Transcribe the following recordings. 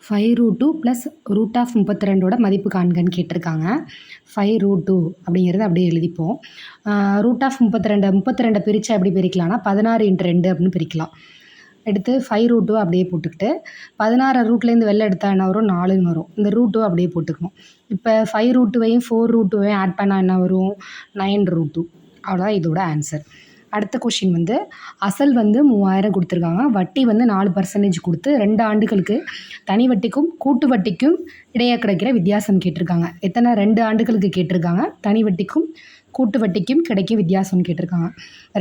5√2 plus root of 32ஓட மதிப்பு காண்கன்னு கேட்டிருக்காங்க. 5√2 அப்படிங்கிறத அப்படியே எழுதிப்போம். ரூட் ஆஃப் 32 பிரித்தா எப்படி பிரிக்கலாம்னா 16 × 2 அப்படின்னு பிரிக்கலாம். எடுத்து 5√2 அப்படியே போட்டுக்கிட்டு 16 ரூட்லேருந்து வெளில எடுத்தால் என்ன வரும், 4ன்னு வரும். இந்த ரூட் 2 அப்படியே போட்டுக்கணும். இப்போ 5√2வையும் 4√2வையும் ஆட் பண்ணால் என்ன வரும், 9√2. அவ்வளோதான் இதோட ஆன்சர். அடுத்த கொஷின் வந்து அசல் வந்து 3000 கொடுத்துருக்காங்க. வட்டி வந்து 4% கொடுத்து 2 ஆண்டுகளுக்கு தனி வட்டிக்கும் கூட்டு வட்டிக்கும் இடையே கிடைக்கிற வித்தியாசம் கேட்டிருக்காங்க. எத்தனை 2 ஆண்டுகளுக்கு கேட்டிருக்காங்க. தனி வட்டிக்கும் கூட்டு வட்டிக்கும் கிடைக்கும் வித்தியாசம்னு கேட்டிருக்காங்க.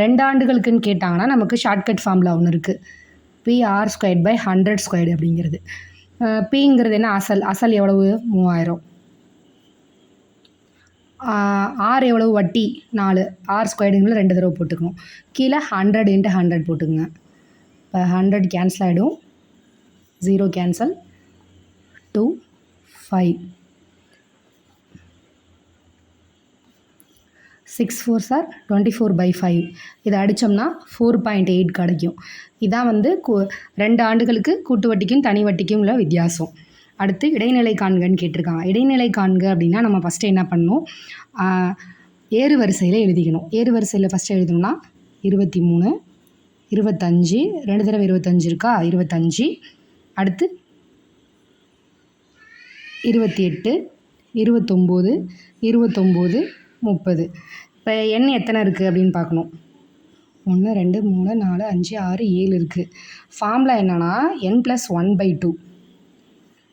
2 ஆண்டுகளுக்குன்னு கேட்டாங்கன்னா நமக்கு ஷார்ட்கட் ஃபார்முலா ஒன்று இருக்குது. PR²/100² அப்படிங்கிறது. பிங்கிறது என்ன, அசல் எவ்வளவு, 3000. ஆர் எவ்வளவு, வட்டி 4. R² 2 தடவை போட்டுக்கணும். கீழே 100 × 100 போட்டுக்குங்க. இப்போ 100 கேன்சல் ஆகிடும். 0 கேன்சல். 2 5 6 4s are 24/5. இதை அடித்தோம்னா 4.8 கிடைக்கும். இதான் வந்து 2 ஆண்டுகளுக்கு கூட்டு வட்டிக்கும் தனி வட்டிக்கும் உள்ள வித்தியாசம். அடுத்து இடைநிலை காண்கன்னு கேட்டிருக்காங்க. இடைநிலை காண்க அப்படின்னா நம்ம ஃபஸ்ட்டு என்ன பண்ணணும், ஏறு வரிசையில் எழுதிக்கணும். ஏறு வரிசையில் ஃபஸ்ட்டு எழுதணும்னா 23 25, 2 தடவை 25 இருக்கா, 25. அடுத்து 28 29 29 30. இப்போ எண் எத்தனை இருக்குது அப்படின்னு பார்க்கணும். 1 2 3 4 5 6 7 இருக்குது. ஃபார்முலா என்னென்னா n+1/2.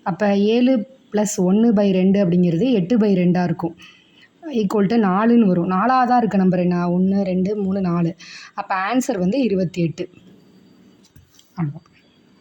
அப்போ 7 + 1/2 அப்படிங்கிறது 8/2 இருக்கும். ஈக்குவல் டு 4ன்னு வரும். 4ஆக தான் இருக்குது நம்பர் என்ன, 1 2 3 4. அப்போ ஆன்சர் வந்து 28. ஆமாம்.